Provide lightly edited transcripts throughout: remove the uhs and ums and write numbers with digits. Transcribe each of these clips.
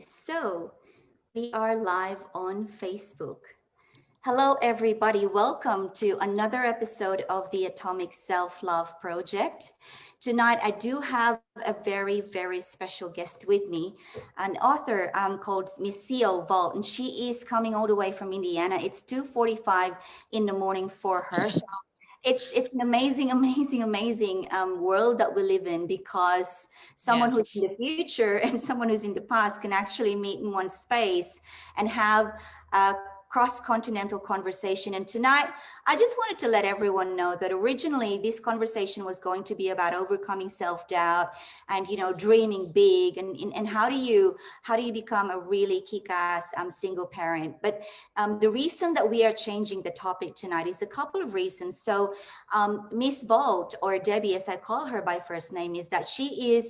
So we are live on Facebook. Hello, everybody. Welcome to another episode of the Atomic Self-Love Project. Tonight, I do have a very, very special guest with me, an author called Miss Valt, and she is coming all the way from Indiana. It's 2:45 in the morning for her. So it's an amazing, amazing world that we live in because someone who's in Yes. the future and someone who's in the past can actually meet in one space and have a cross-continental conversation. And tonight, I just wanted to let everyone know that originally this conversation was going to be about overcoming self-doubt and dreaming big and how do you become a really kick-ass single parent. But the reason that we are changing the topic tonight is a couple of reasons. So Miss Valt, or Debbie as I call her by first name, is that she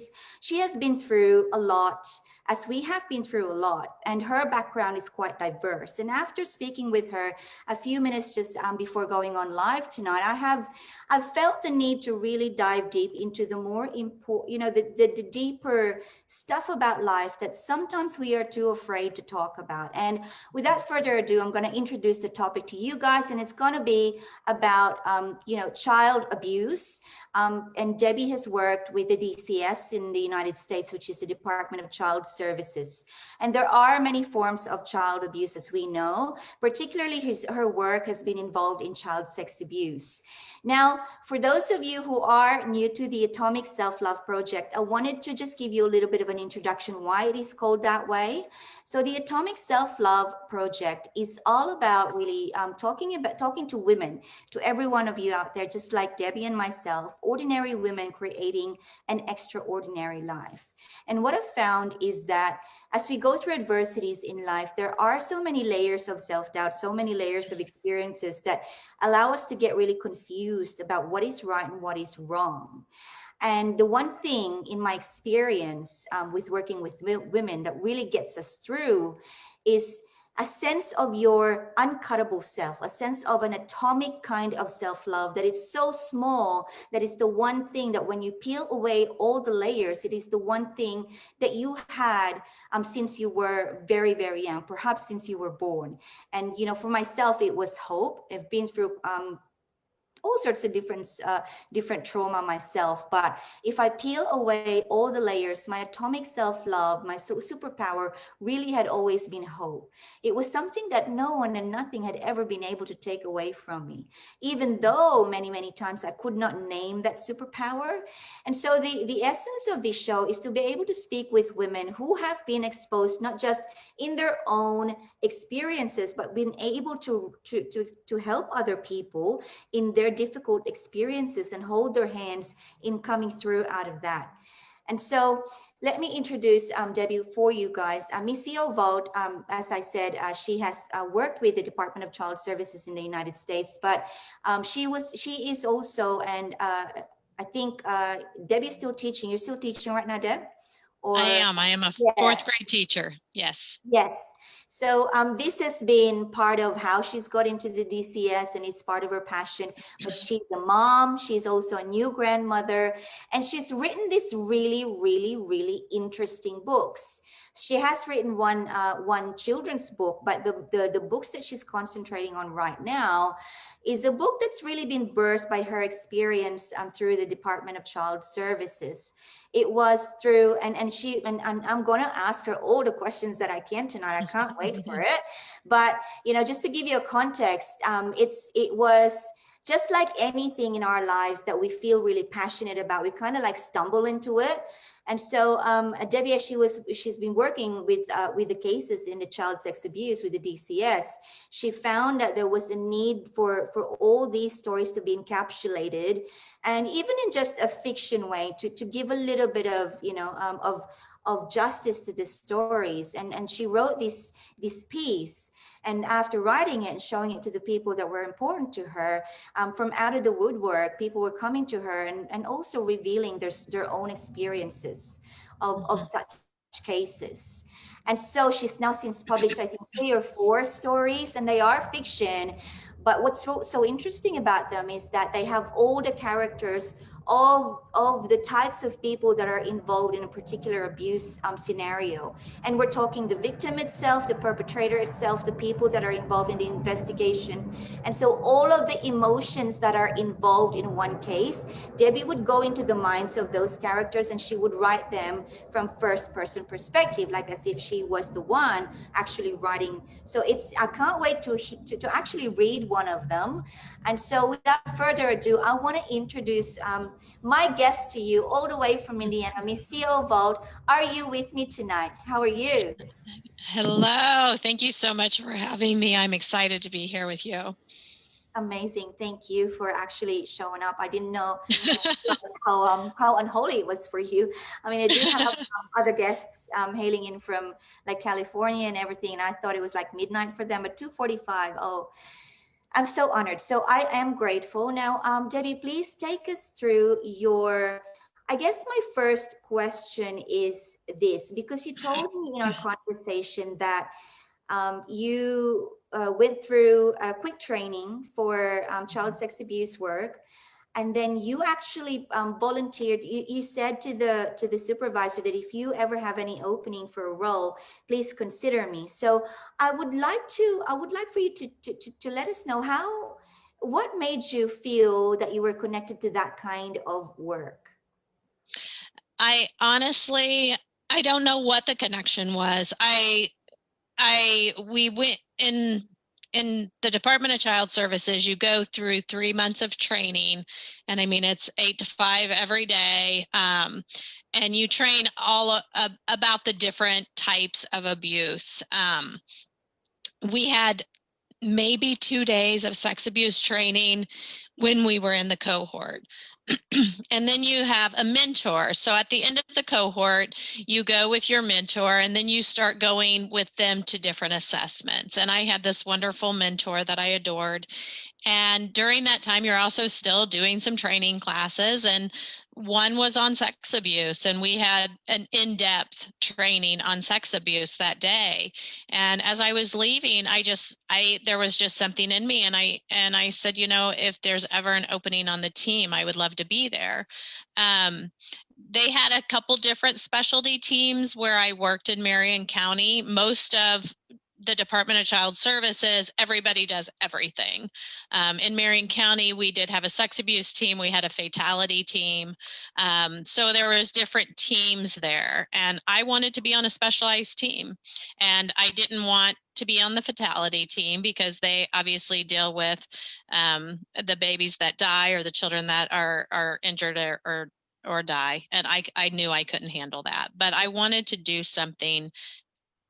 has been through a lot, as we have been through a lot, and her background is quite diverse. And after speaking with her a few minutes just before going on live tonight, I've felt the need to really dive deep into the more important, the deeper stuff about life that sometimes we are too afraid to talk about. And without further ado, I'm going to introduce the topic to you guys, and it's going to be about child abuse. And Debbie has worked with the DCS in the United States, which is the Department of Child Services. And there are many forms of child abuse, as we know. Particularly, her work has been involved in child sex abuse. Now, for those of you who are new to the Atomic Self-Love Project, I wanted to just give you a little bit of an introduction why it is called that way. So the Atomic Self-Love Project is all about really talking to women, to every one of you out there, just like Debbie and myself, ordinary women creating an extraordinary life. And what I've found is that as we go through adversities in life, there are so many layers of self-doubt, so many layers of experiences that allow us to get really confused about what is right and what is wrong. And the one thing in my experience with working with women that really gets us through is a sense of your uncuttable self, a sense of an atomic kind of self-love that it's so small that it's the one thing that when you peel away all the layers, it is the one thing that you had since you were very, very young, perhaps since you were born. And, for myself, it was hope. I've been through all sorts of different trauma myself. But if I peel away all the layers, my atomic self-love, my superpower really had always been hope. It was something that no one and nothing had ever been able to take away from me, even though many, many times I could not name that superpower. And so the essence of this show is to be able to speak with women who have been exposed, not just in their own experiences, but been able to help other people in their difficult experiences and hold their hands in coming through out of that. And so let me introduce Debbie for you guys. Miss Valt, as I said, she has worked with the Department of Child Services in the United States, but she is also, and I think Debbie's still teaching. You're still teaching right now, Deb? I Or am. I am a yeah. fourth grade teacher. Yes. Yes. So this has been part of how she's got into the DCS, and it's part of her passion. But she's a mom. She's also a new grandmother, and she's written these really, really, really interesting books. She has written one children's book, but the books that she's concentrating on right now is a book that's really been birthed by her experience through the Department of Child Services. It was through, and I'm going to ask her all the questions that I can tonight. I can't wait for it. But, just to give you a context, it was just like anything in our lives that we feel really passionate about. We kind of like stumble into it. And so Debbie, she's been working with the cases in the child sex abuse with the DCS. She found that there was a need for all these stories to be encapsulated, and even in just a fiction way, to give a little bit of of justice to the stories. And she wrote this piece. And after writing it and showing it to the people that were important to her, from out of the woodwork, people were coming to her and also revealing their own experiences of such cases. And so she's now since published, I think, 3 or 4 stories, and they are fiction. But what's so interesting about them is that they have all the characters of the types of people that are involved in a particular abuse scenario. And we're talking the victim itself, the perpetrator itself, the people that are involved in the investigation. And so all of the emotions that are involved in one case, Debbie would go into the minds of those characters and she would write them from first person perspective, like as if she was the one actually writing. So I can't wait to actually read one of them. And so without further ado, I want to introduce my guest to you all the way from Indiana, Miss Theo Valt. Are you with me tonight? How are you? Hello. Thank you so much for having me. I'm excited to be here with you. Amazing. Thank you for actually showing up. I didn't know how unholy it was for you. I mean, I do have other guests hailing in from like California and everything, and I thought it was like midnight for them, but 2:45. Oh, I'm so honored. So I am grateful. Now, Debbie, please take us through I guess my first question is this, because you told me in our conversation that you went through a quick training for child sex abuse work, and then you actually volunteered. You said to the supervisor that if you ever have any opening for a role, please consider me. So I would like for you to let us know what made you feel that you were connected to that kind of work. I honestly, I don't know what the connection was. We went in the Department of Child Services, you go through 3 months of training, and I mean, it's 8 to 5 every day. And you train all about the different types of abuse. We had maybe 2 days of sex abuse training when we were in the cohort. And then you have a mentor. So at the end of the cohort, you go with your mentor and then you start going with them to different assessments. And I had this wonderful mentor that I adored. And during that time, you're also still doing some training classes, and one was on sex abuse, and we had an in-depth training on sex abuse that day. And as I was leaving, there was just something in me, and I said, if there's ever an opening on the team, I would love to be there. They had a couple different specialty teams where I worked in Marion County. Most of the Department of Child Services, everybody does everything. In Marion County, we did have a sex abuse team. We had a fatality team. So there was different teams there, and I wanted to be on a specialized team. And I didn't want to be on the fatality team because they obviously deal with the babies that die or the children that are injured or die. And I knew I couldn't handle that, but I wanted to do something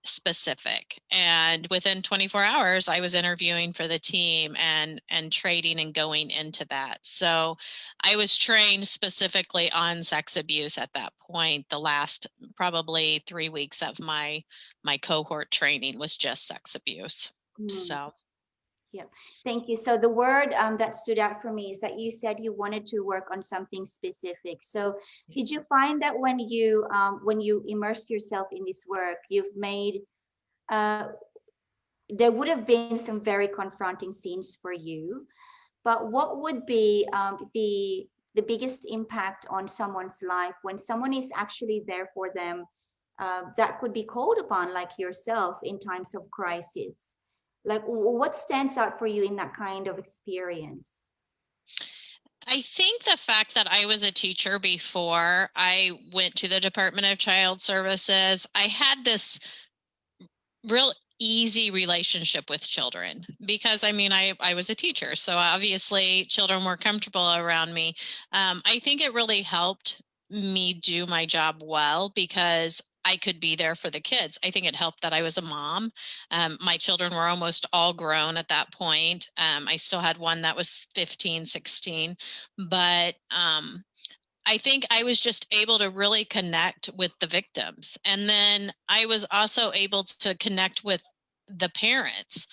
specific. And within 24 hours, I was interviewing for the team and trading and going into that. So I was trained specifically on sex abuse at that point. The last probably 3 weeks of my cohort training was just sex abuse. So. Yeah, thank you. So the word that stood out for me is that you said you wanted to work on something specific. So did you find that when you immersed yourself in this work, you've made there would have been some very confronting scenes for you, but what would be the biggest impact on someone's life when someone is actually there for them, that could be called upon, like yourself, in times of crisis? Like, what stands out for you in that kind of experience? I think the fact that I was a teacher before I went to the Department of Child Services, I had this real easy relationship with children because I was a teacher. So obviously children were comfortable around me. I think it really helped me do my job well because I could be there for the kids. I think it helped that I was a mom. My children were almost all grown at that point. I still had one that was 15, 16, but I think I was just able to really connect with the victims. And then I was also able to connect with the parents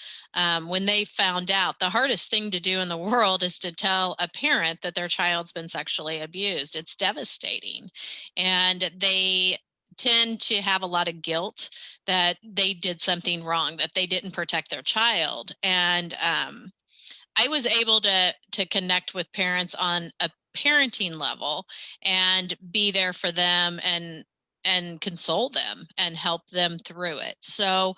when they found out. The hardest thing to do in the world is to tell a parent that their child's been sexually abused. It's devastating. And they tend to have a lot of guilt that they did something wrong, that they didn't protect their child. And I was able to connect with parents on a parenting level and be there for them and console them and help them through it. So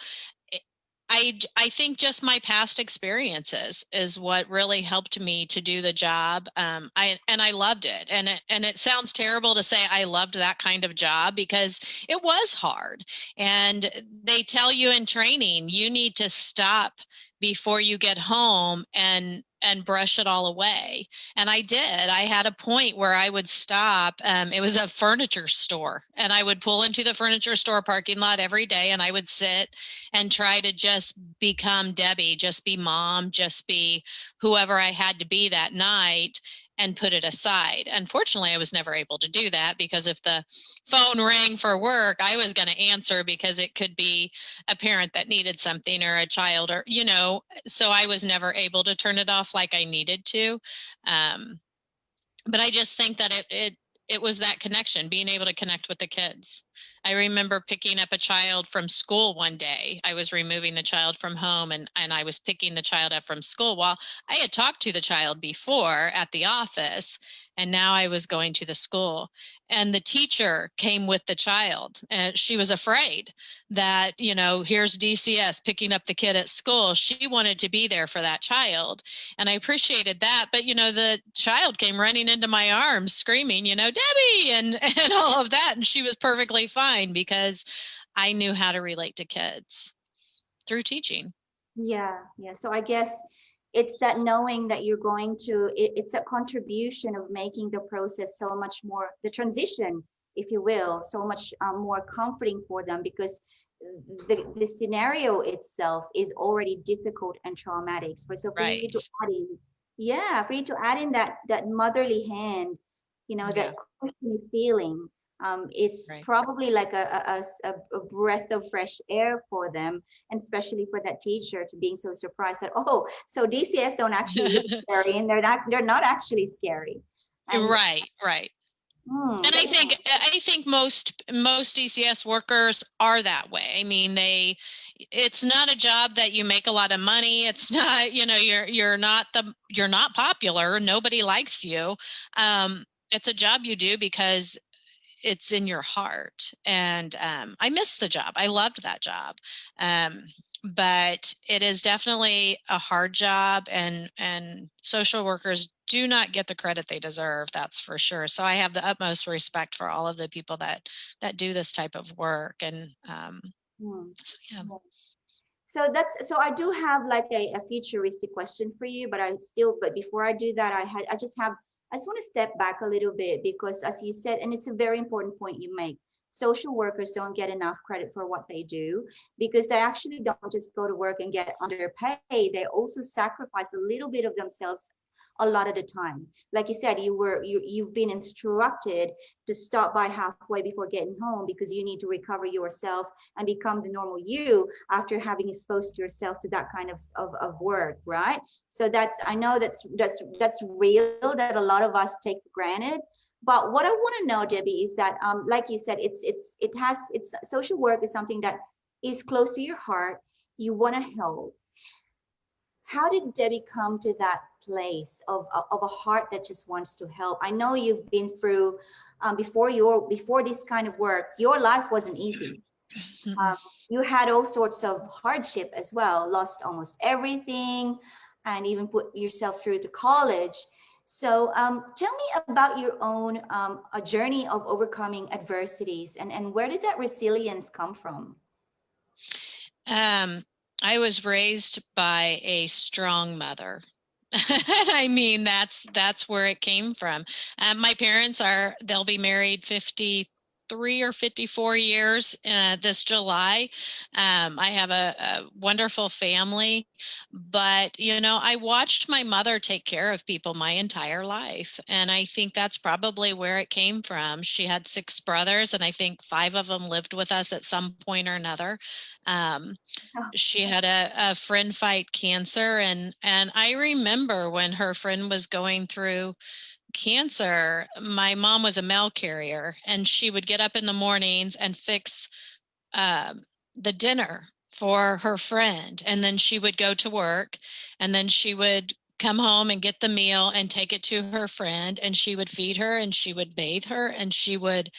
I think just my past experiences is what really helped me to do the job. I loved it, and it sounds terrible to say I loved that kind of job because it was hard. And they tell you in training you need to stop before you get home and brush it all away. And I did. I had a point where I would stop. It was a furniture store, and I would pull into the furniture store parking lot every day, and I would sit and try to just become Debbie, just be mom, just be whoever I had to be that night, and put it aside. Unfortunately, I was never able to do that because if the phone rang for work, I was going to answer because it could be a parent that needed something or a child or, so I was never able to turn it off like I needed to. But I just think that it was that connection, being able to connect with the kids. I remember picking up a child from school one day. I was removing the child from home and I was picking the child up from school. Well, I had talked to the child before at the office, and now I was going to the school. And the teacher came with the child. And she was afraid that, here's DCS picking up the kid at school. She wanted to be there for that child. And I appreciated that. But, the child came running into my arms screaming, Debbie, and all of that. And she was perfectly fine because I knew how to relate to kids through teaching. Yeah. So I guess it's that knowing that you're going to, it's a contribution of making the process so much more, the transition, if you will, so much more comforting for them, because the scenario itself is already difficult and traumatic. So for you to add in, for you to add in that motherly hand, that cushioning feeling, is probably like a breath of fresh air for them, and especially for that teacher to being so surprised that, oh, so DCS don't actually look scary, and they're not actually scary. And, right. And I think most DCS workers are that way. I mean, it's not a job that you make a lot of money. It's not, you're not popular. Nobody likes you. It's a job you do because it's in your heart. And I missed the job. I loved that job. But it is definitely a hard job, and social workers do not get the credit they deserve. That's for sure. So I have the utmost respect for all of the people that do this type of work. And so, yeah. So I do have like a futuristic question for you, but before I do that, I just want to step back a little bit, because as you said, and it's a very important point you make, social workers don't get enough credit for what they do, because they actually don't just go to work and get underpaid. They also sacrifice a little bit of themselves a lot of the time. Like you said, you've been instructed to stop by halfway before getting home, because you need to recover yourself and become the normal you after having exposed yourself to that kind of work, right? So I know that's real, that a lot of us take for granted. But what I want to know, Debbie, is that like you said, it's social work is something that is close to your heart. You want to help. How did Debbie come to that place of a heart that just wants to help? I know you've been through before this kind of work, your life wasn't easy. You had all sorts of hardship as well, lost almost everything, and even put yourself through to college. So tell me about your own a journey of overcoming adversities, and where did that resilience come from? I was raised by a strong mother. I mean, that's where it came from. My parents they'll be married 53 or 54 years this July. I have a wonderful family, but I watched my mother take care of people my entire life, and I think that's probably where it came from. She had 6 brothers, and I think 5 of them lived with us at some point or another. She had a friend fight cancer, and I remember when her friend was going through cancer, my mom was a mail carrier, and she would get up in the mornings and fix the dinner for her friend, and then she would go to work, and then she would come home and get the meal and take it to her friend, and she would feed her and she would bathe her and she would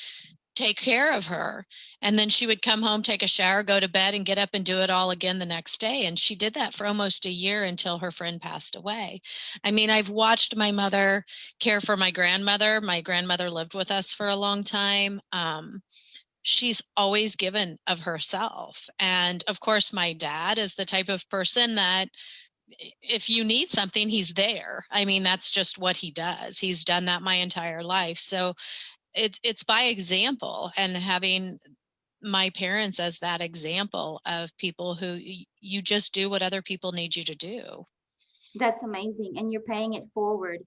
take care of her. And then she would come home, take a shower, go to bed, and get up and do it all again the next day. And she did that for almost a year until her friend passed away. I mean, I've watched my mother care for my grandmother. My grandmother lived with us for a long time. She's always given of herself. And of course, my dad is the type of person that if you need something, he's there. I mean, that's just what he does. He's done that my entire life. So it's by example, and having my parents as that example of people who you just do what other people need you to do. That's amazing. And you're paying it forward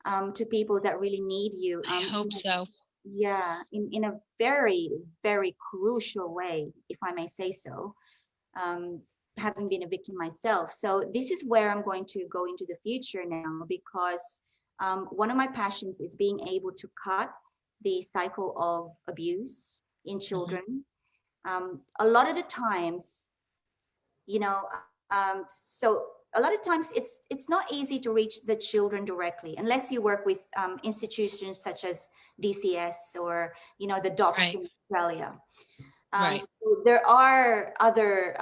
to people that really need you. I hope so. Yeah, in a very, very crucial way, if I may say so, having been a victim myself. So this is where I'm going to go into the future now, because one of my passions is being able to cut the cycle of abuse in children. A lot of the times, you know, so a lot of times it's not easy to reach the children directly unless you work with institutions such as DCS or, you know, the DOCS Right. in Australia. Right. So there are other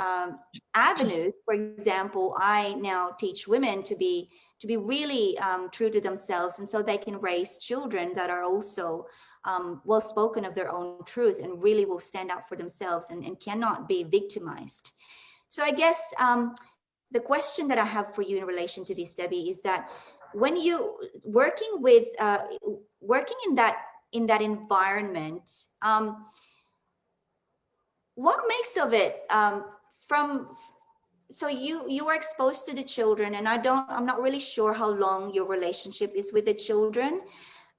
avenues. For example, I now teach women to be really true to themselves, and so they can raise children that are also well spoken of their own truth and really will stand up for themselves and cannot be victimized. So I guess the question that I have for you in relation to this, Debbie, is that when you working with working in that environment, what makes of it from, so you were exposed to the children, and I'm not really sure how long your relationship is with the children,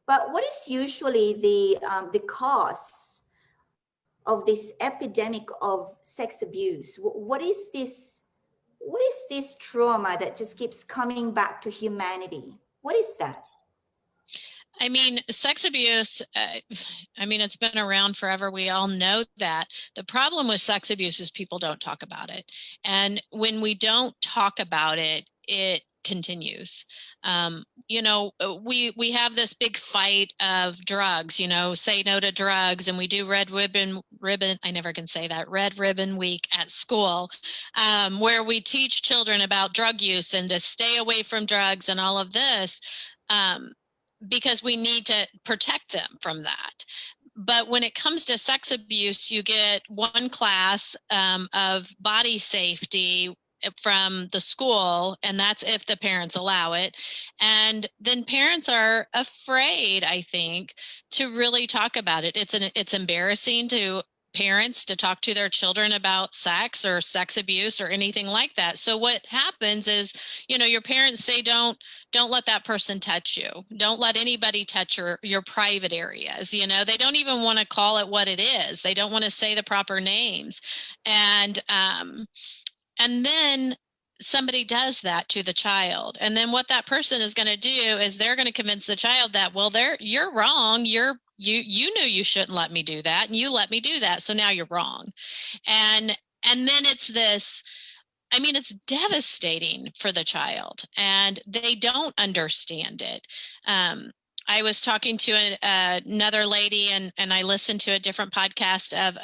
but what is usually the cause of this epidemic of sex abuse? What is this trauma that just keeps coming back to humanity? What is that? I mean, sex abuse, I mean, it's been around forever. We all know that. The problem with sex abuse is people don't talk about it. And when we don't talk about it, it continues. You know, we have this big fight of drugs, you know, say no to drugs, and we do red ribbon, I never can say that, red ribbon week at school, where we teach children about drug use and to stay away from drugs and all of this. Because we need to protect them from that. But when it comes to sex abuse, you get one class of body safety from the school, and that's if the parents allow it. And then parents are afraid, I think, to really talk about it. It's embarrassing to parents to talk to their children about sex or sex abuse or anything like that. So what happens is, you know, your parents say, don't let that person touch you. Don't let anybody touch your private areas. You know, they don't even want to call it what it is. They don't want to say the proper names. And then somebody does that to the child. And then what that person is going to do is they're going to convince the child that, well, you're wrong. You knew you shouldn't let me do that, and you let me do that. So now you're wrong. And then it's this, I mean, it's devastating for the child, and they don't understand it. I was talking to another lady, and I listened to a different podcast of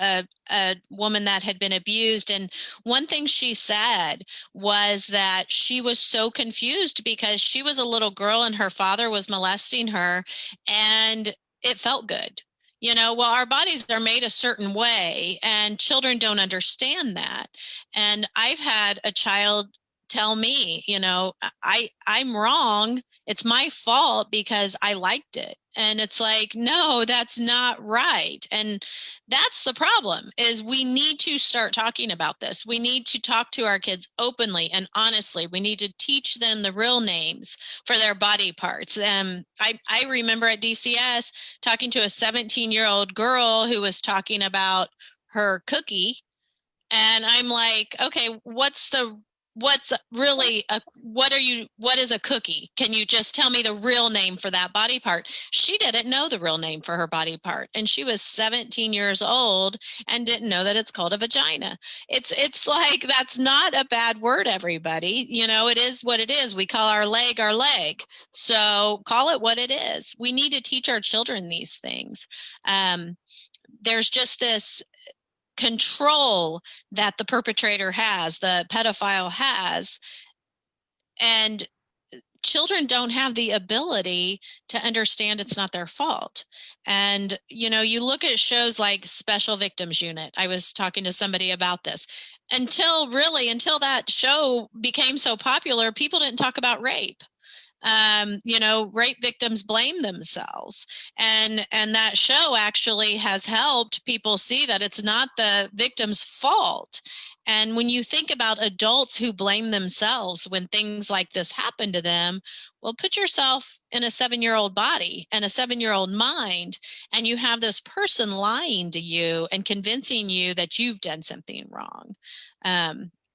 a woman that had been abused. And one thing she said was that she was so confused because she was a little girl and her father was molesting her, and it felt good. You know, well, our bodies are made a certain way, and children don't understand that. And I've had a child tell me, you know, I'm wrong. It's my fault because I liked it. And it's like, no, that's not right. And that's the problem, is we need to start talking about this. We need to talk to our kids openly and honestly. We need to teach them the real names for their body parts. I remember at DCS talking to a 17-year-old girl who was talking about her cookie. And I'm like, okay, what's the what's really what is a cookie? Can you just tell me the real name for that body part? She didn't know the real name for her body part, and she was 17 years old and didn't know that it's called a vagina. It's like, that's not a bad word, everybody. It is what it is. We call our leg, so call it what it is. We need to teach our children these things. There's just this control that the perpetrator has, the pedophile has, and children don't have the ability to understand it's not their fault. And you look at shows like Special Victims Unit. I was talking to somebody about this. Until that show became so popular, people didn't talk about rape. Rape victims blame themselves, and that show actually has helped people see that it's not the victim's fault. And when you think about adults who blame themselves when things like this happen to them, well, put yourself in a 7-year-old body and a 7-year-old mind, and you have this person lying to you and convincing you that you've done something wrong.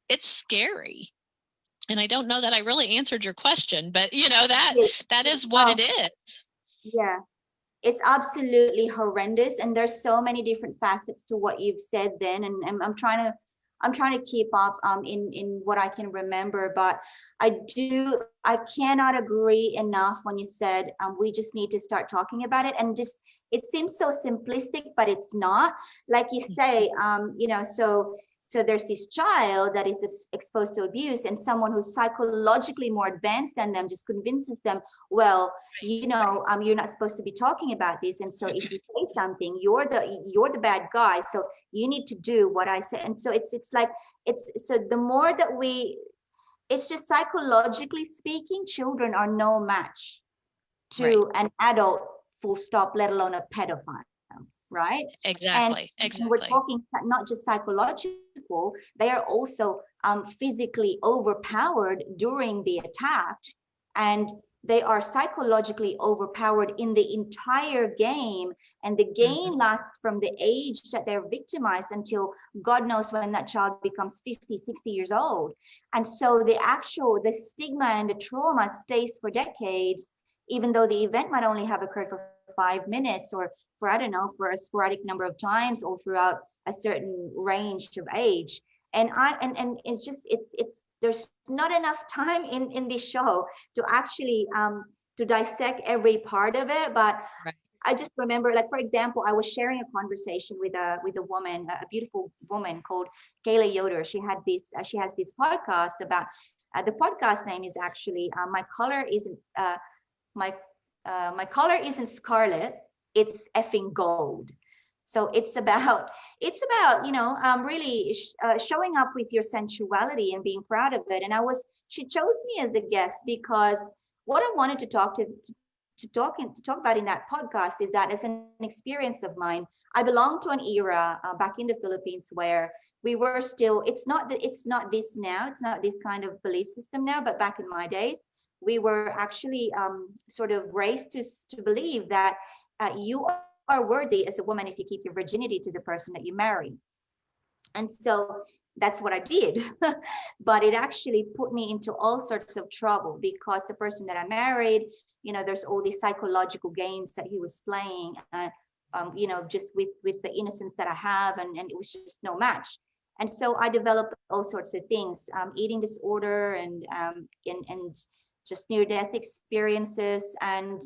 It's scary. And I don't know that I really answered your question, but that is what it is. Yeah, it's absolutely horrendous. And there's so many different facets to what you've said then. And I'm trying to keep up in what I can remember, but I cannot agree enough when you said we just need to start talking about it. And just, it seems so simplistic, but it's not. Like you say, so there's this child that is exposed to abuse, and someone who's psychologically more advanced than them just convinces them, well, you're not supposed to be talking about this. And so if you say something, you're the bad guy. So you need to do what I say. And so it's so the more that it's just psychologically speaking, children are no match to an adult, full stop, let alone a pedophile. Right? Exactly. And we're talking not just psychological, they are also physically overpowered during the attack, and they are psychologically overpowered in the entire game. And the game lasts from the age that they're victimized until God knows when that child becomes 50, 60 years old. And so the stigma and the trauma stays for decades, even though the event might only have occurred for 5 minutes, or for a sporadic number of times, or throughout a certain range of age. And it's just, there's not enough time in this show to actually to dissect every part of it. But I just remember, like, for example, I was sharing a conversation with a woman, a beautiful woman called Kayla Yoder. She has this podcast about, the podcast name is actually my color isn't scarlet, it's effing gold. So it's about really showing up with your sensuality and being proud of it. And she chose me as a guest because what I wanted to talk about in that podcast is that, as an experience of mine, I belong to an era back in the Philippines where we were still, it's not this now, it's not this kind of belief system now, but back in my days, we were actually sort of raised to believe that you are worthy as a woman if you keep your virginity to the person that you marry. And so that's what I did. But it actually put me into all sorts of trouble, because the person that I married, there's all these psychological games that he was playing, just with the innocence that I have, and it was just no match. And so I developed all sorts of things, eating disorder and just near-death experiences. And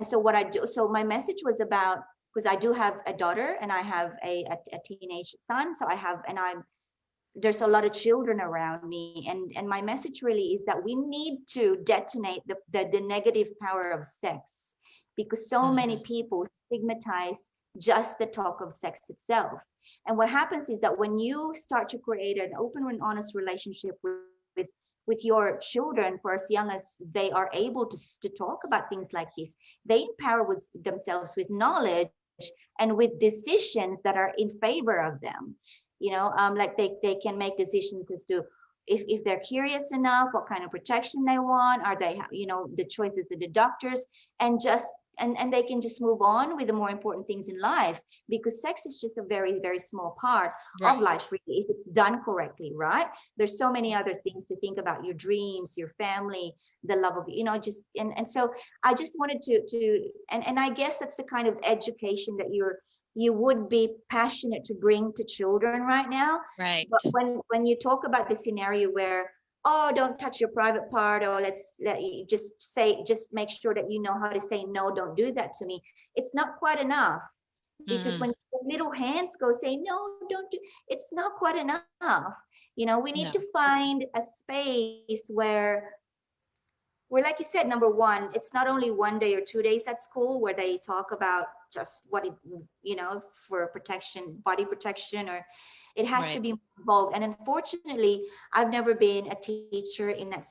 so what I do, so my message was about, because I do have a daughter and I have a teenage son. So there's a lot of children around me. And my message really is that we need to detonate the negative power of sex, because so many people stigmatize just the talk of sex itself. And what happens is that when you start to create an open and honest relationship with your children, for as young as they are able to talk about things like this, they empower themselves with knowledge and with decisions that are in favor of them. Like they can make decisions as to if they're curious enough, what kind of protection they want, are they, the choices of the doctors, and and they can just move on with the more important things in life, because sex is just a very, very small part of Right. life, really, if it's done correctly, right? There's so many other things to think about: your dreams, your family, the love of, just, and so I just wanted and I guess that's the kind of education that you would be passionate to bring to children right now. Right. But when you talk about the scenario where, oh, don't touch your private part, or let you just make sure that you know how to say no, don't do that to me, it's not quite enough. Because Mm-mm. when little hands go say no, don't do, it's not quite enough. We need No. to find a space where, like you said, number one, it's not only 1 day or 2 days at school where they talk about just what it, for protection, body protection, or it has to Right. be involved. And unfortunately, I've never been a teacher in that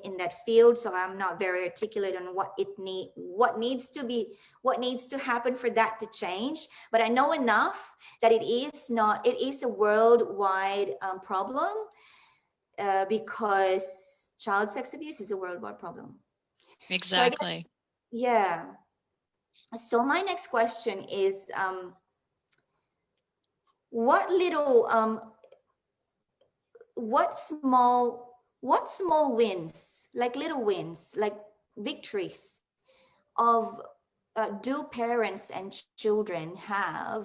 in that field, so I'm not very articulate on what needs to happen for that to change. But I know enough that it is a worldwide problem, because child sex abuse is a worldwide problem. So I guess, Exactly. yeah. So my next question is, what little, what small wins, like little wins, like victories of do parents and children have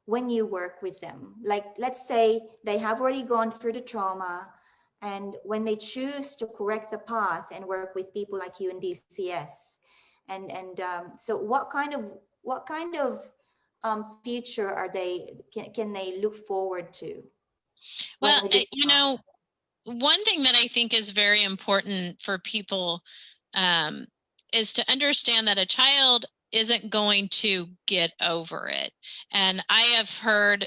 when you work with them? Like, let's say they have already gone through the trauma, and when they choose to correct the path and work with people like you in DCS, and so what kind of future can they look forward to when Well, they become? one thing that I think is very important for people um, is to understand that a child isn't going to get over it. And I have heard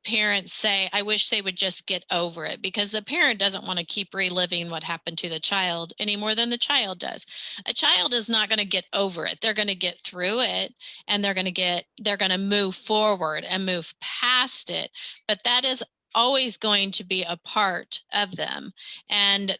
parents say, I wish they would just get over it, because the parent doesn't want to keep reliving what happened to the child any more than the child does. A child is not going to get over it. They're going to get through it, and they're going to move forward and move past it. But that is always going to be a part of them. And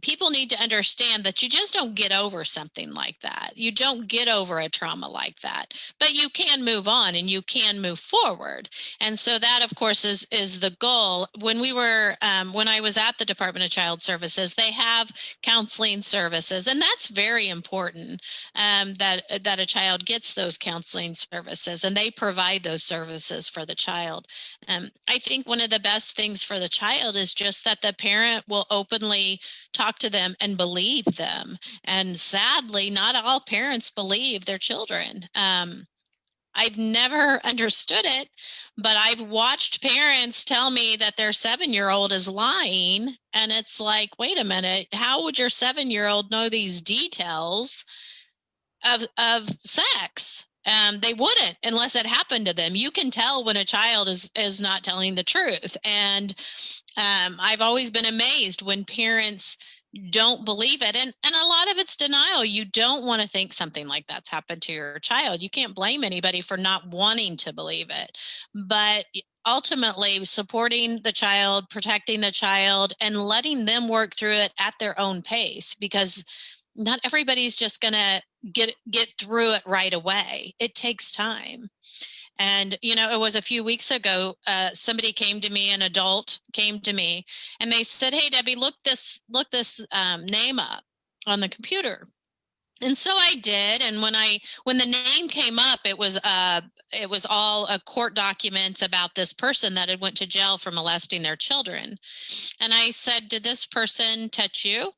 people need to understand that you just don't get over something like that. You don't get over a trauma like that, but you can move on and you can move forward. And so that, of course, is the goal. When I was at the Department of Child Services, they have counseling services, and that's very important, that a child gets those counseling services, and they provide those services for the child. I think one of the best things for the child is just that the parent will openly talk to them and believe them. And sadly, not all parents believe their children. I've never understood it, but I've watched parents tell me that their 7-year-old is lying. And it's like, wait a minute, how would your 7-year-old know these details of sex? They wouldn't unless it happened to them. You can tell when a child is not telling the truth. And I've always been amazed when parents don't believe it. And a lot of it's denial. You don't want to think something like that's happened to your child. You can't blame anybody for not wanting to believe it. But ultimately, supporting the child, protecting the child, and letting them work through it at their own pace, because not everybody's just going to get through it right away. It takes time. And, it was a few weeks ago, somebody came to me, an adult came to me, and they said, hey, Debbie, look this name up on the computer. And so I did. And when the name came up, it was all court documents about this person that had went to jail for molesting their children. And I said, did this person touch you?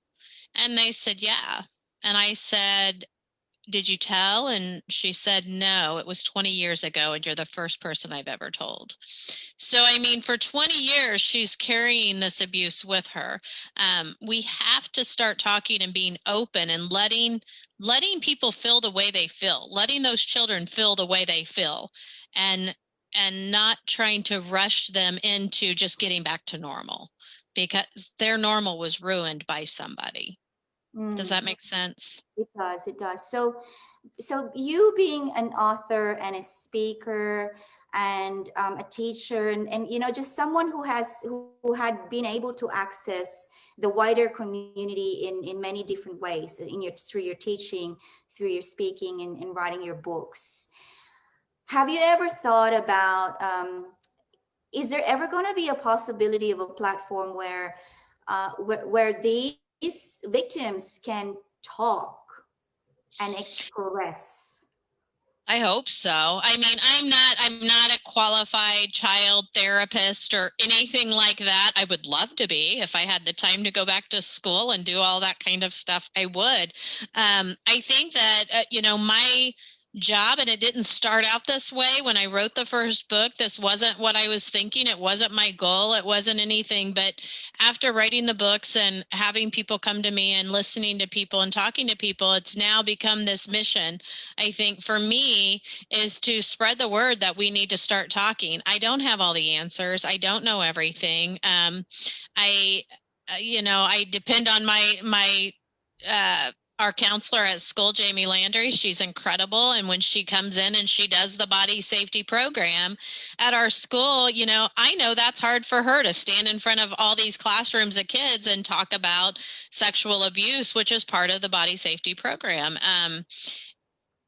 And they said, yeah. And I said, did you tell? And she said, no, it was 20 years ago, and you're the first person I've ever told. So, I mean, for 20 years, she's carrying this abuse with her. We have to start talking and being open and letting people feel the way they feel, letting those children feel the way they feel, and not trying to rush them into just getting back to normal, because their normal was ruined by somebody. Does that make sense? It does. So you being an author and a speaker, and a teacher, and you know, just someone who had been able to access the wider community in many different ways, through your teaching, through your speaking, and writing your books. Have you ever thought about, is there ever going to be a possibility of a platform where these victims can talk and express? I hope so. I mean, I'm not a qualified child therapist or anything like that. I would love to be. If I had the time to go back to school and do all that kind of stuff, I would. I think that, my job, and it didn't start out this way when I wrote the first book. This wasn't what I was thinking. It wasn't my goal. It wasn't anything. But after writing the books and having people come to me and listening to people and talking to people, it's now become this mission. I think for me is to spread the word that we need to start talking. I don't have all the answers. I don't know everything. I depend on our counselor at school, Jamie Landry. She's incredible. And when she comes in and she does the body safety program at our school, I know that's hard for her to stand in front of all these classrooms of kids and talk about sexual abuse, which is part of the body safety program.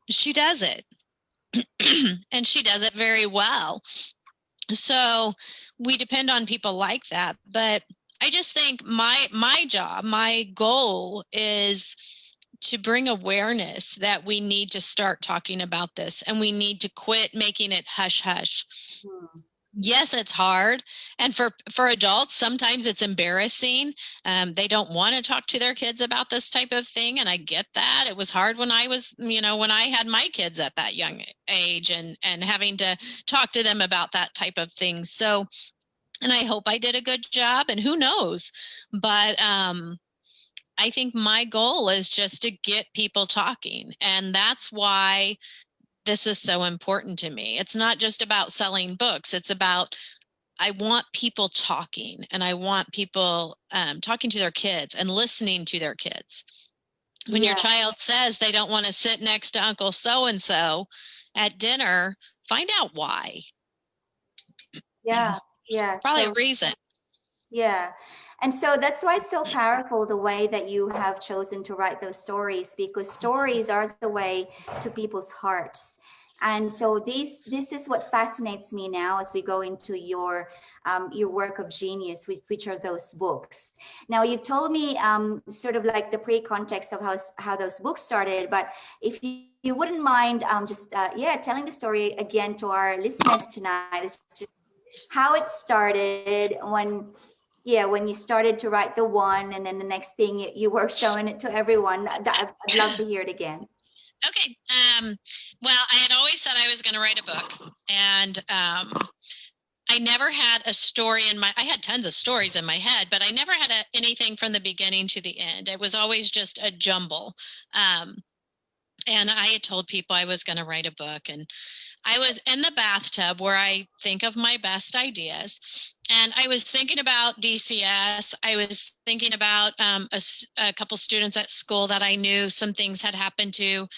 She does it. And she does it very well. So we depend on people like that. But I just think my job, my goal is to bring awareness that we need to start talking about this, and we need to quit making it hush hush. Yes, it's hard. And for adults, sometimes it's embarrassing. They don't want to talk to their kids about this type of thing. And I get that. It was hard when I was, when I had my kids at that young age and having to talk to them about that type of thing. So, and I hope I did a good job, and who knows, but, I think my goal is just to get people talking. And that's why this is so important to me. It's not just about selling books. It's about, I want people talking, and I want people talking to their kids and listening to their kids. When your child says they don't want to sit next to Uncle so-and-so at dinner, find out why. Yeah. Probably a reason. Yeah. And so that's why it's so powerful, the way that you have chosen to write those stories, because stories are the way to people's hearts. And so this is what fascinates me now as we go into your work of genius, which are those books. Now, you've told me sort of like the pre-context of how those books started, but if you wouldn't mind just telling the story again to our listeners tonight, is just how it started when you started to write the one, and then the next thing you were showing it to everyone. I'd love to hear it again. Okay. Well, I had always said I was going to write a book, and I never had a story I had tons of stories in my head, but I never had anything from the beginning to the end. It was always just a jumble. And I had told people I was going to write a book, and I was in the bathtub where I think of my best ideas. And I was thinking about DCS. I was thinking about a couple students at school that I knew some things had happened to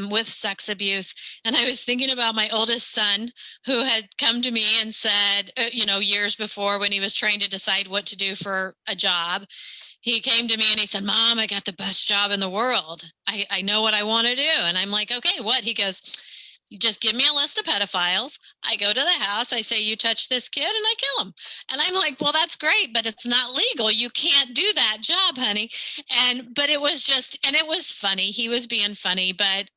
with sex abuse. And I was thinking about my oldest son, who had come to me and said, years before, when he was trying to decide what to do for a job, he came to me and he said, "Mom, I got the best job in the world. I know what I want to do." And I'm like, "Okay, what?" He goes, "You just give me a list of pedophiles. I go to the house. I say, you touch this kid, and I kill him." And I'm like, "Well, that's great, but it's not legal. You can't do that job, honey." But it was just, and it was funny. He was being funny, but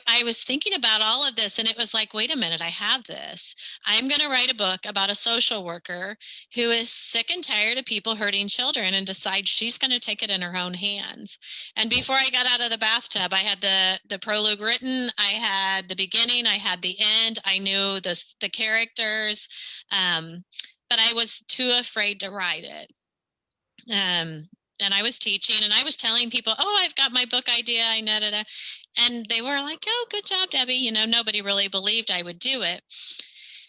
I was thinking about all of this, and it was like, wait a minute, I have this. I'm going to write a book about a social worker who is sick and tired of people hurting children and decides she's going to take it in her own hands. And before I got out of the bathtub, I had the prologue written. I had the beginning. I had the end. I knew the characters, but I was too afraid to write it. And I was teaching, and I was telling people, "Oh, I've got my book idea. I know that." And they were like, "Oh, good job, Debbie." Nobody really believed I would do it.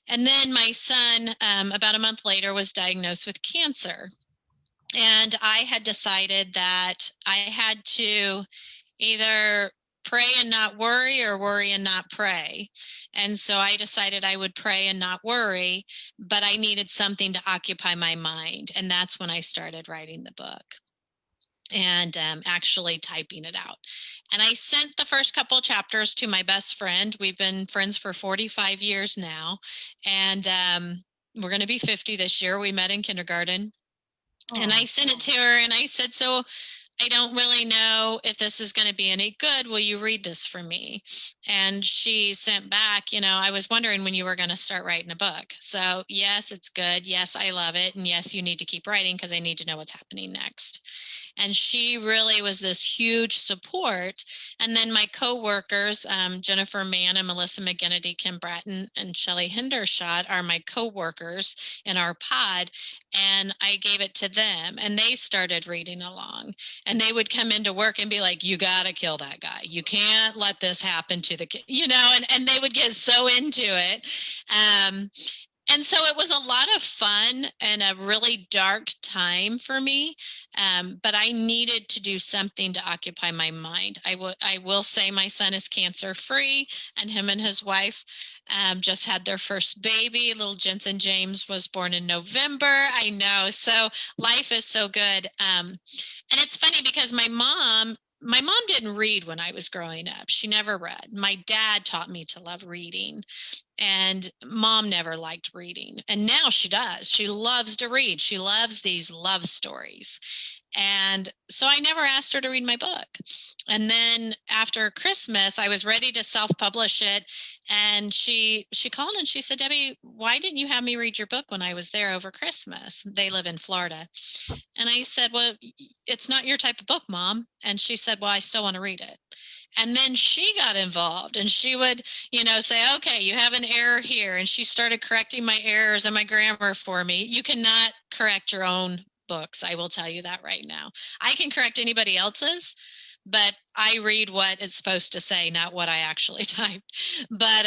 And then my son, about a month later, was diagnosed with cancer. And I had decided that I had to either pray and not worry, or worry and not pray. And so I decided I would pray and not worry, but I needed something to occupy my mind. And that's when I started writing the book and actually typing it out. And I sent the first couple of chapters to my best friend. We've been friends for 45 years now. And we're going to be 50 this year. We met in kindergarten. And I sent it to her and I said, so I don't really know if this is going to be any good. Will you read this for me? And she sent back, I was wondering when you were going to start writing a book. So yes, it's good. Yes, I love it. And yes, you need to keep writing because I need to know what's happening next. And she really was this huge support. And then my co-workers, Jennifer Mann and Melissa McGinnity, Kim Bratton, and Shelley Hendershot are my co-workers in our pod. And I gave it to them and they started reading along. And they would come into work and be like, you got to kill that guy. You can't let this happen to the kid, and they would get so into it. And so it was a lot of fun and a really dark time for me. But I needed to do something to occupy my mind. I will say my son is cancer free, and him and his wife just had their first baby. Little Jensen James was born in November. I know. So life is so good. And it's funny because my mom didn't read when I was growing up. She never read. My dad taught me to love reading. And mom never liked reading. And now she does. She loves to read. She loves these love stories. And so I never asked her to read my book. And then after Christmas, I was ready to self-publish it. And she called and she said, Debbie, why didn't you have me read your book when I was there over Christmas? They live in Florida. And I said, well, it's not your type of book, Mom. And she said, well, I still want to read it. And then she got involved and she would, say, okay, you have an error here. And she started correcting my errors and my grammar for me. You cannot correct your own books. I will tell you that right now. I can correct anybody else's, but I read what it's supposed to say, not what I actually typed. But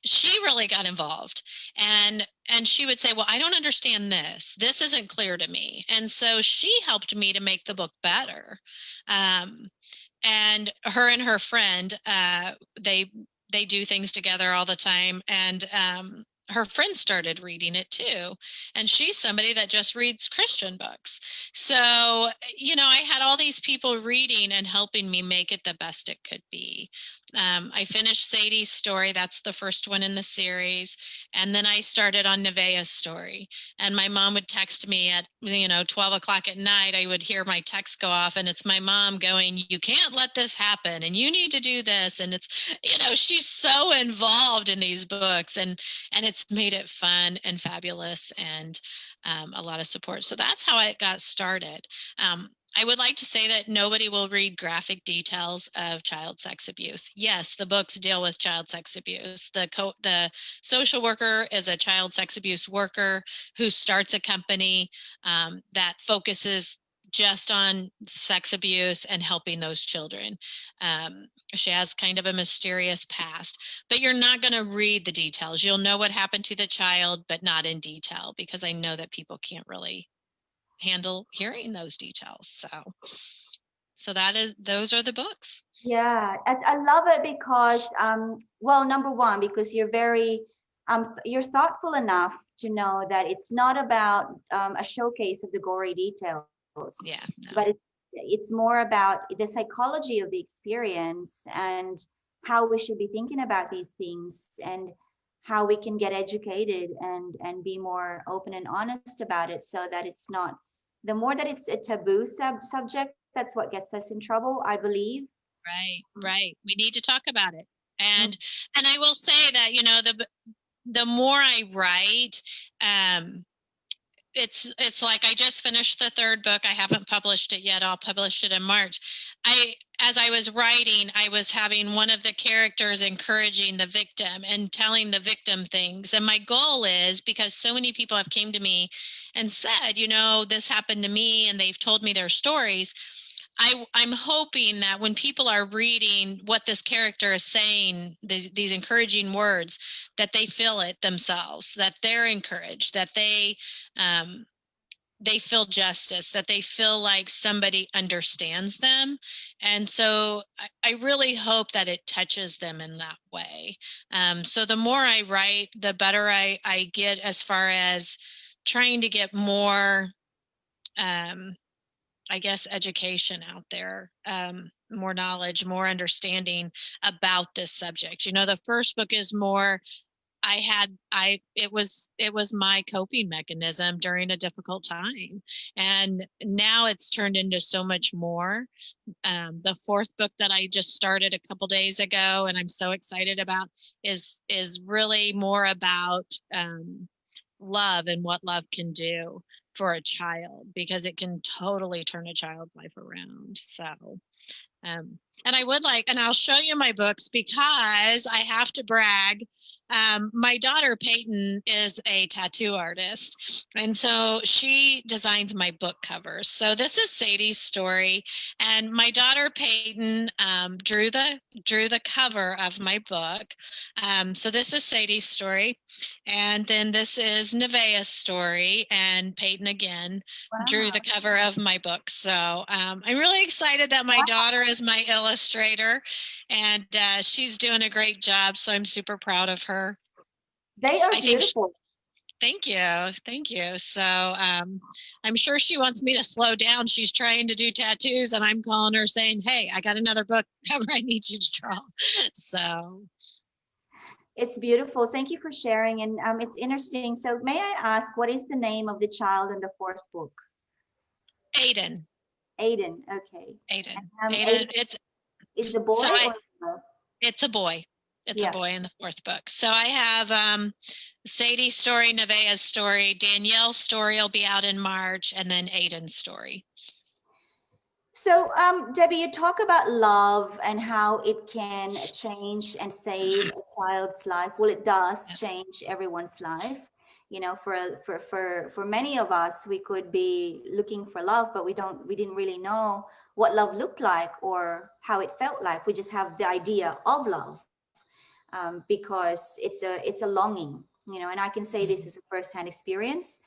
she really got involved and she would say, well, I don't understand this. This isn't clear to me. And so she helped me to make the book better. And her and her friend, they do things together all the time. And her friend started reading it too. And she's somebody that just reads Christian books. So, I had all these people reading and helping me make it the best it could be. I finished Sadie's story. That's the first one in the series. And then I started on Nevaeh's story. And my mom would text me at, 12 o'clock at night. I would hear my text go off and it's my mom going, you can't let this happen and you need to do this. And it's, she's so involved in these books and it's made it fun and fabulous and a lot of support. So that's how it got started. I would like to say that nobody will read graphic details of child sex abuse. Yes, the books deal with child sex abuse. The social worker is a child sex abuse worker who starts a company that focuses just on sex abuse and helping those children. She has kind of a mysterious past, but you're not going to read the details. You'll know what happened to the child, but not in detail, because I know that people can't really handle hearing those details. So those are the books. Yeah, I love it because, well, number one, because you're very, you're thoughtful enough to know that it's not about a showcase of the gory details. Yeah, no. But it's more about the psychology of the experience and how we should be thinking about these things and how we can get educated and be more open and honest about it, so that it's not, the more that it's a taboo subject, that's what gets us in trouble, I believe. Right. We need to talk about it. And I will say that, the more I write, it's like I just finished the third book. I haven't published it yet. I'll publish it in March. As I was writing, I was having one of the characters encouraging the victim and telling the victim things. And my goal is, because so many people have came to me and said, this happened to me, and they've told me their stories. I'm hoping that when people are reading what this character is saying, these encouraging words, that they feel it themselves, that they're encouraged, that they they feel justice, that they feel like somebody understands them. And so I really hope that it touches them in that way. So the more I write, the better I get as far as trying to get more, I guess, education out there, more knowledge, more understanding about this subject. You know, the first book is more, it was my coping mechanism during a difficult time. And now it's turned into so much more. The fourth book that I just started a couple days ago, and I'm so excited about, is really more about love and what love can do for a child, because it can totally turn a child's life around. So and I would like, and I'll show you my books because I have to brag. My daughter Peyton is a tattoo artist, and so she designs my book covers. So this is Sadie's story, and my daughter Peyton drew the cover of my book. So this is Sadie's story, and then this is Nevaeh's story, and Peyton again drew the cover of my book. So I'm really excited that my daughter is my illustrator, and she's doing a great job. So I'm super proud of her. They are beautiful. Thank you. So I'm sure she wants me to slow down. She's trying to do tattoos, and I'm calling her saying, "Hey, I got another book cover I need you to draw." So it's beautiful. Thank you for sharing. And it's interesting. So may I ask, what is the name of the child in the fourth book? Aiden. Aiden. Okay. Aiden. Aiden. It's a boy. So it's a boy. It's a boy in the fourth book. So I have Sadie's story, Nevaeh's story, Danielle's story will be out in March, and then Aiden's story. So, Debbie, you talk about love and how it can change and save a child's life. Well, it does change everyone's life. You know, for many of us, we could be looking for love, but we didn't really know what love looked like or how it felt like. We just have the idea of love because it's a longing, you know, and I can say this is a firsthand experience.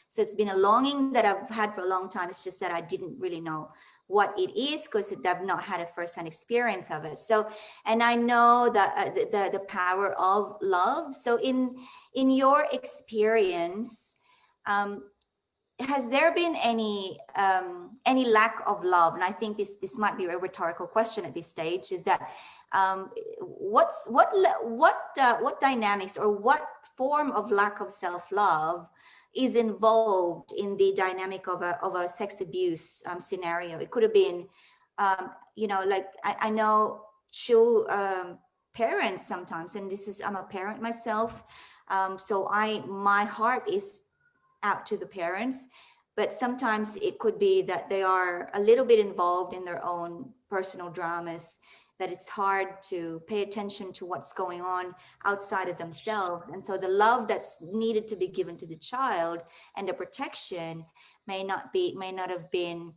So it's been a longing that I've had for a long time. It's just that I didn't really know what it is because I've not had a firsthand experience of it. So, and I know that the power of love. So in your experience, has there been any lack of love? And I think this might be a rhetorical question at this stage. Is that what dynamics or what form of lack of self-love is involved in the dynamic of a sex abuse scenario? It could have been, you know, like I know parents sometimes, and I'm a parent myself, so my heart is out to the parents, but sometimes it could be that they are a little bit involved in their own personal dramas, that it's hard to pay attention to what's going on outside of themselves. And so the love that's needed to be given to the child and the protection may not have been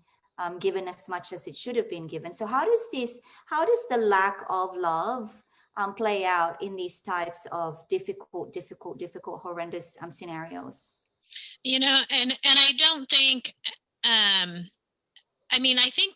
given as much as it should have been given. So how does the lack of love play out in these types of difficult, horrendous scenarios? You know, and I don't think, I mean, I think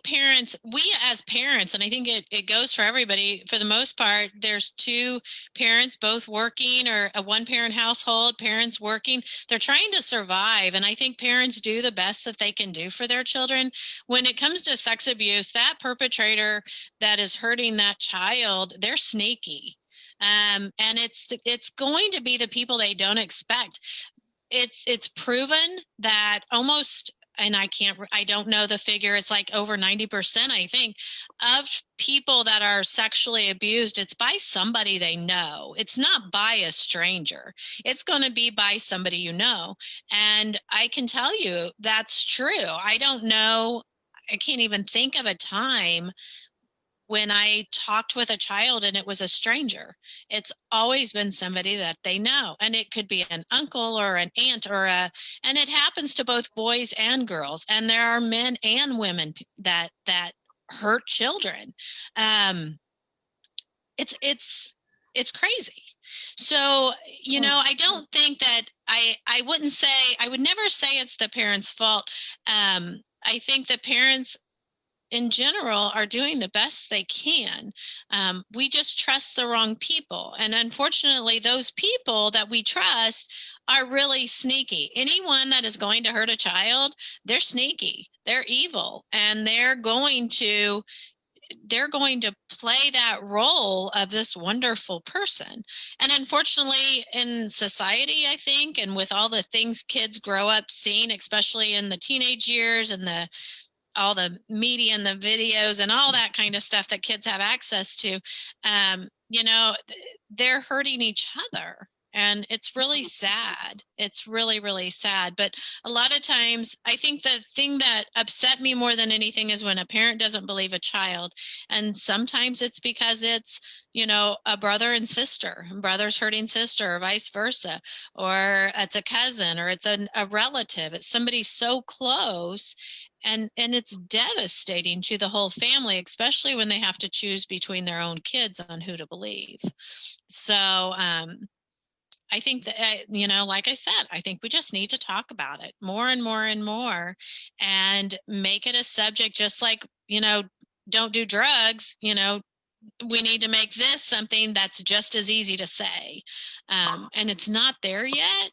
we as parents, and I think it goes for everybody, for the most part, there's two parents both working, or a one-parent household, parents working. They're trying to survive. And I think parents do the best that they can do for their children. When it comes to sex abuse, that perpetrator that is hurting that child, they're sneaky. And it's going to be the people they don't expect. It's proven that almost, and I don't know the figure, it's like over 90%, I think, of people that are sexually abused, it's by somebody they know. It's not by a stranger. It's going to be by somebody you know. And I can tell you that's true. I don't know, I can't even think of a time when I talked with a child and it was a stranger. It's always been somebody that they know. And it could be an uncle or an aunt and it happens to both boys and girls. And there are men and women that hurt children. It's it's crazy. So, you know, I don't think that I wouldn't say, I would never say it's the parents' fault. I think the parents in general are doing the best they can. We just trust the wrong people. And unfortunately, those people that we trust are really sneaky. Anyone that is going to hurt a child, they're sneaky, they're evil, and they're going to play that role of this wonderful person. And unfortunately, in society, I think, and with all the things kids grow up seeing, especially in the teenage years and all the media and the videos and all that kind of stuff that kids have access to, you know, they're hurting each other. And it's really sad. It's really, really sad. But a lot of times, I think the thing that upset me more than anything is when a parent doesn't believe a child. And sometimes it's because it's, you know, a brother and sister, brother's hurting sister, or vice versa, or it's a cousin, or it's a relative. It's somebody so close. And it's devastating to the whole family, especially when they have to choose between their own kids on who to believe. So, I think that, you know, like I said, I think we just need to talk about it more and more and more, and make it a subject, just like, you know, don't do drugs, you know, we need to make this something that's just as easy to say. And it's not there yet.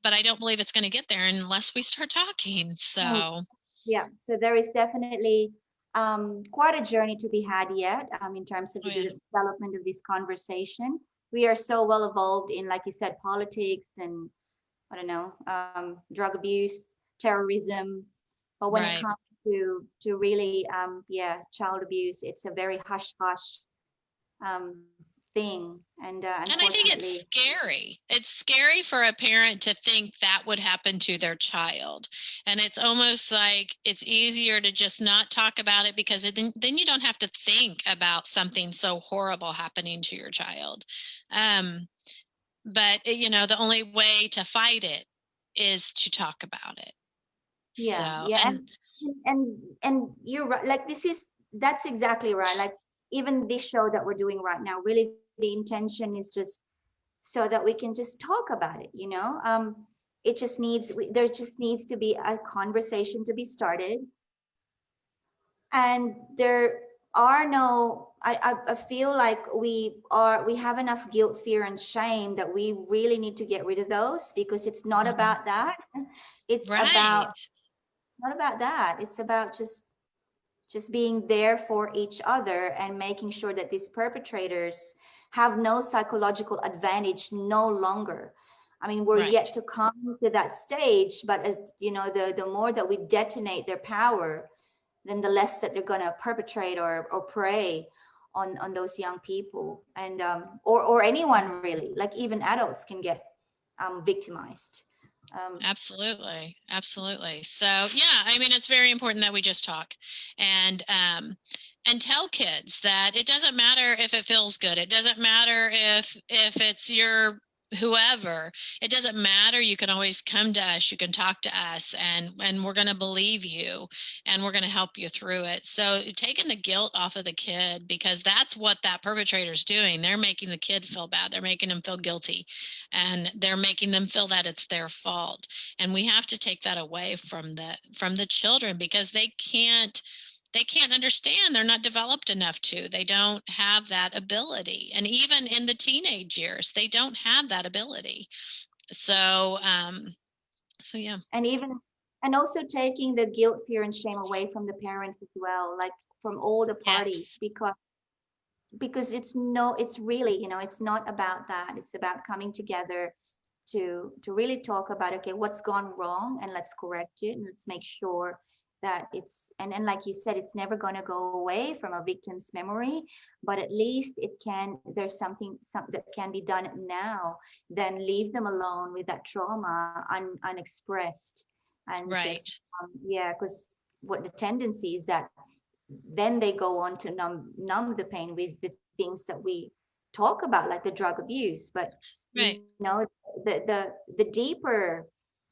But I don't believe it's going to get there unless we start talking. So yeah, so there is definitely quite a journey to be had yet in terms of the development of this conversation. We are so well evolved in, like you said, politics and, I don't know, drug abuse, terrorism. But when it comes to really, child abuse, it's a very hush-hush thing. And I think it's scary. It's scary for a parent to think that would happen to their child. And it's almost like it's easier to just not talk about it, because then you don't have to think about something so horrible happening to your child. But you know, the only way to fight it is to talk about it. Yeah, So, yeah, and you're right. Like that's exactly right. Like even this show that we're doing right now, really the intention is just so that we can just talk about it. You know, it just needs there just needs to be a conversation to be started, and there are no. I feel like we have enough guilt, fear, and shame that we really need to get rid of those, because it's not about that. It's about it's not about that. It's about just being there for each other and making sure that these perpetrators have no psychological advantage no longer. I mean, we're yet to come to that stage, but you know, the more that we detonate their power, then the less that they're going to perpetrate or prey on those young people, and or anyone really. Like even adults can get victimized. Absolutely. Absolutely. So yeah, I mean, it's very important that we just talk and tell kids that it doesn't matter if it feels good. It doesn't matter if it's your whoever. It doesn't matter. You can always come to us. You can talk to us, and we're going to believe you, and we're going to help you through it. So taking the guilt off of the kid, because that's what that perpetrator is doing. They're making the kid feel bad. They're making them feel guilty, and they're making them feel that it's their fault. And we have to take that away from the children, because they can't understand. They're not developed enough to. They don't have that ability. And even in the teenage years, they don't have that ability. So, yeah. And also taking the guilt, fear, and shame away from the parents as well, like from all the parties, because it's really, you know, it's not about that. It's about coming together to really talk about, okay, what's gone wrong, and let's correct it, and let's make sure that it's, and like you said, it's never going to go away from a victim's memory, but at least there's something that can be done now, then leave them alone with that trauma unexpressed, and just because what the tendency is that then they go on to numb the pain with the things that we talk about, like the drug abuse. But you know, the deeper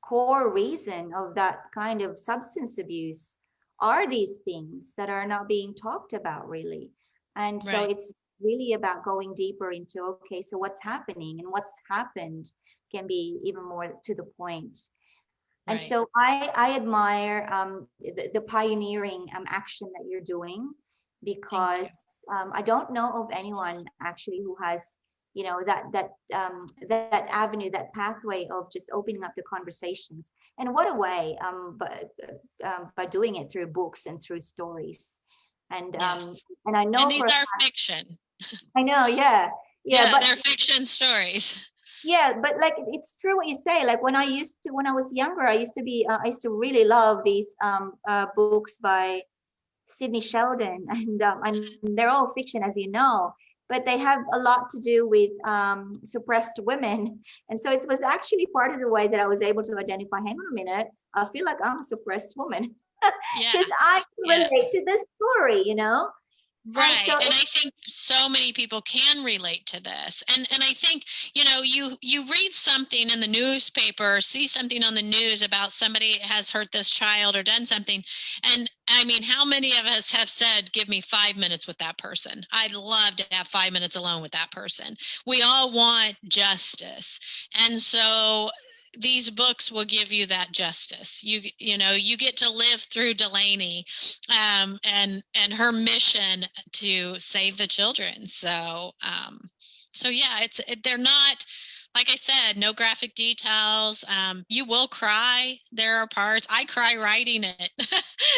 core reason of that kind of substance abuse are these things that are not being talked about really. And so really about going deeper into, okay, so what's happening, and what's happened can be even more to the point. And Right. so I admire the pioneering action that you're doing, because I don't know of anyone actually who has, you know, that avenue, that pathway of just opening up the conversations. And what a way, but by doing it through books and through stories. And Yes. and I And know these for a are fact, fiction. I know, yeah, yeah, Yeah, but they're fiction stories. yeah, but like it's true what you say. Like when I was younger, I used to really love these books by Sidney Sheldon, and they're all fiction, as you know, but they have a lot to do with suppressed women, and so it was actually part of the way that I was able to identify. Hang on a minute, I feel like I'm a suppressed woman Yeah. because I can Yeah. relate to this story, you know, and Right. so And I think so many people can relate to this. And I think, you know, you read something in the newspaper, or see something on the news about somebody has hurt this child or done something. And I mean, how many of us have said, give me 5 minutes with that person? I'd love to have 5 minutes alone with that person. We all want justice. And so these books will give you that justice. You know, you get to live through Delaney and her mission to save the children. So so yeah, they're not, like I said, no graphic details. You will cry. There are parts I cry writing it.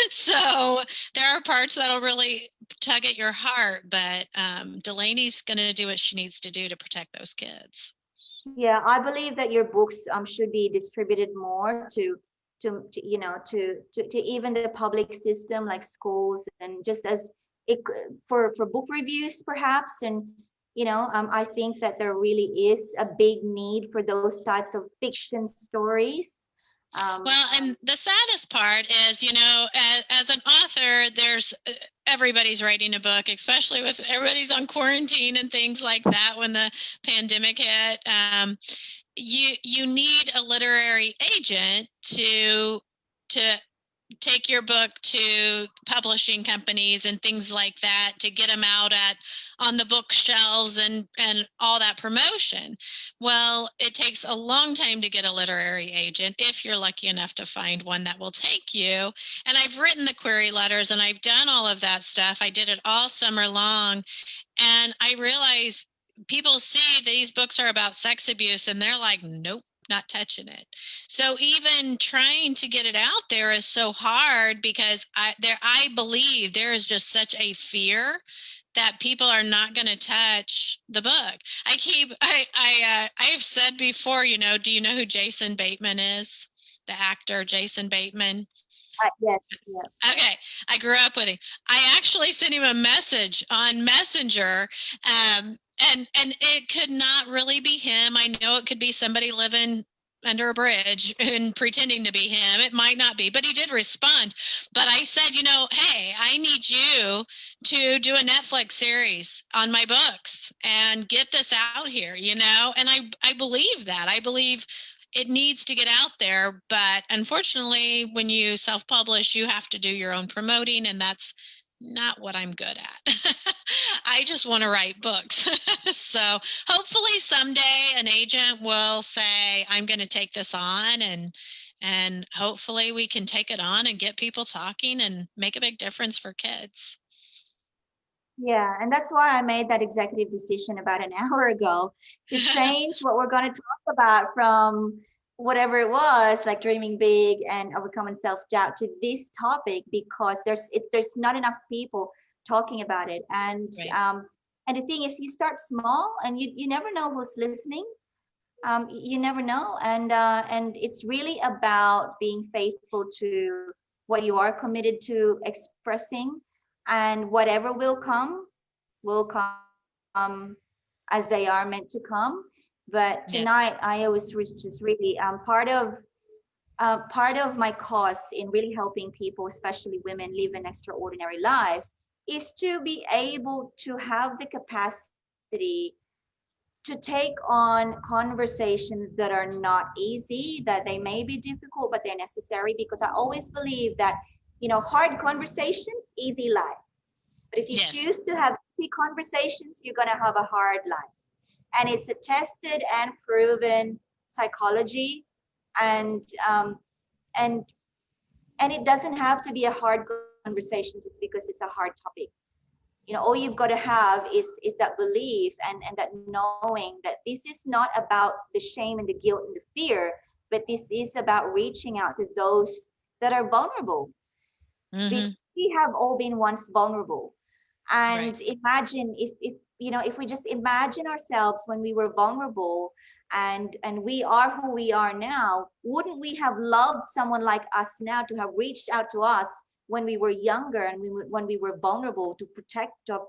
So there are parts that'll really tug at your heart, but Delaney's going to do what she needs to do to protect those kids. yeah, I believe that your books should be distributed more to you know to even the public system like schools, and just as it for book reviews perhaps. And you know, I think that there really is a big need for those types of fiction stories. Well, and the saddest part is, you know, as an author, there's everybody's writing a book, especially with everybody's on quarantine and things like that when the pandemic hit. You need a literary agent to take your book to publishing companies and things like that to get them out at on the bookshelves and all that promotion. Well, it takes a long time to get a literary agent if you're lucky enough to find one that will take you. And I've written the query letters and I've done all of that stuff. I did it all summer long, and I realized people see these books are about sex abuse and they're like, nope, not touching it. So even trying to get it out there is so hard because I believe there is just such a fear that people are not going to touch the book. I've said before, you know, do you know who Jason Bateman is? The actor Jason Bateman. yes, yeah. Okay, I grew up with him. I actually sent him a message on Messenger, and it could not really be him. I know it could be somebody living under a bridge and pretending to be him. It might not be, but he did respond. But I said, you know, hey, I need you to do a Netflix series on my books and get this out here, you know? And I believe that. I believe it needs to get out there, but unfortunately when you self-publish you have to do your own promoting, and that's not what I'm good at. I just want to write books. So hopefully someday an agent will say, I'm going to take this on, and hopefully we can take it on and get people talking and make a big difference for kids. Yeah, and that's why I made that executive decision about an hour ago to change what we're going to talk about from whatever it was, like dreaming big and overcoming self-doubt, to this topic, because there's not enough people talking about it. Right. And the thing is, you start small, and you never know who's listening. You never know, and it's really about being faithful to what you are committed to expressing, and whatever will come as they are meant to come. But Yeah. tonight I was just really part of my cause in really helping people, especially women, live an extraordinary life, is to be able to have the capacity to take on conversations that are not easy, that they may be difficult, but they're necessary, because I always believe that, you know, hard conversations, easy life. But if you Yes. choose to have see, conversations, you're going to have a hard life. And it's a tested and proven psychology. And and and it doesn't have to be a hard conversation just because it's a hard topic. You know, all you've got to have is that belief and that knowing that this is not about the shame and the guilt and the fear, but this is about reaching out to those that are vulnerable. Mm-hmm. We have all been once vulnerable. And Right. imagine if you know, if we just imagine ourselves when we were vulnerable, and we are who we are now, wouldn't we have loved someone like us now to have reached out to us when we were younger, and when we were vulnerable, to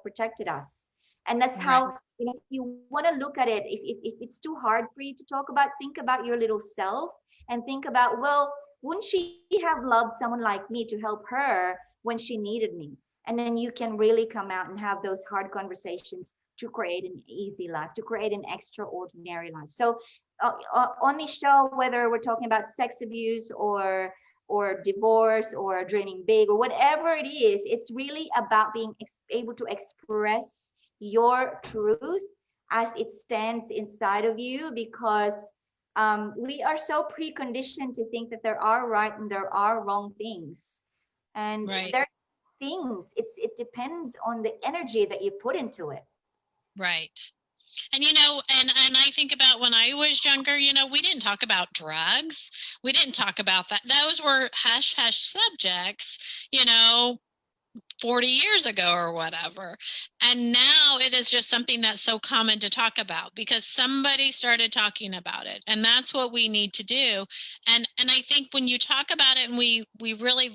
protected us? And that's Right. how, you know, if you want to look at it, if it's too hard for you to talk about, think about your little self, and think about, well, wouldn't she have loved someone like me to help her when she needed me? And then you can really come out and have those hard conversations to create an easy life, to create an extraordinary life. So on this show, whether we're talking about sex abuse or divorce or dreaming big or whatever it is, it's really about being able to express your truth as it stands inside of you, because we are so preconditioned to think that there are right and there are wrong things. And Right. there things, it depends on the energy that you put into it. Right. And and I think about when I was younger, we didn't talk about drugs. We didn't talk about that. Those were hush hush subjects, 40 years ago or whatever. And now it is just something that's so common to talk about because somebody started talking about it. And that's what we need to do. And I think when you talk about it and we really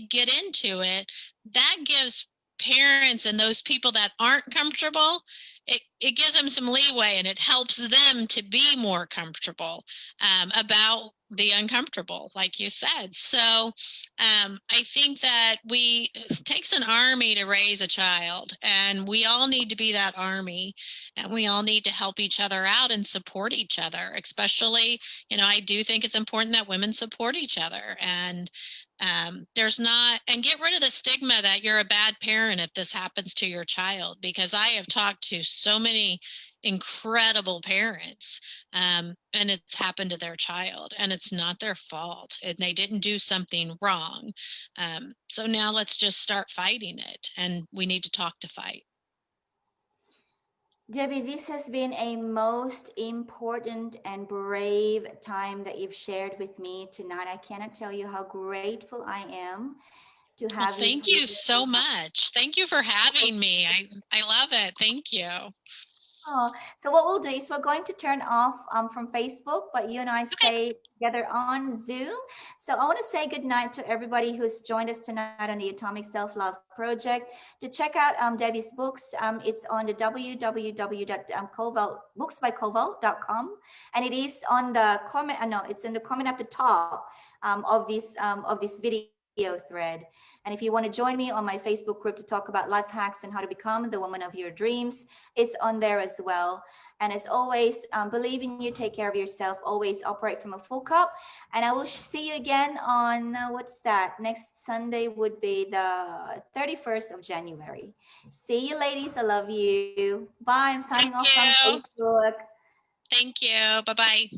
get into it, that gives parents and those people that aren't comfortable, it gives them some leeway, and it helps them to be more comfortable about the uncomfortable, like you said. So I think that it takes an army to raise a child, and we all need to be that army, and we all need to help each other out and support each other. Especially, I do think it's important that women support each other, and get rid of the stigma that you're a bad parent if this happens to your child, because I have talked to so many incredible parents, and it's happened to their child, and it's not their fault, and they didn't do something wrong. So now let's just start fighting it, and we need to talk to fight. Debbie, this has been a most important and brave time that you've shared with me tonight. I cannot tell you how grateful I am to Well, have you thank here. you so much. Thank you for having me. I love it. Thank you. Oh, so what we'll do is we're going to turn off from Facebook, but you and I Okay. stay together on Zoom. So I want to say good night to everybody who's joined us tonight on the Atomic Self-Love Project. To check out Debbie's books, it's on the www.booksbycovalt.com, and it is on the comment. No, it's in the comment at the top of this video thread. And if you want to join me on my Facebook group to talk about life hacks and how to become the woman of your dreams, it's on there as well. And as always, believe in you, take care of yourself, always operate from a full cup. And I will see you again on, what's that? Next Sunday would be the 31st of January. See you, ladies. I love you. Bye. I'm signing off from Facebook. Thank you. Bye-bye.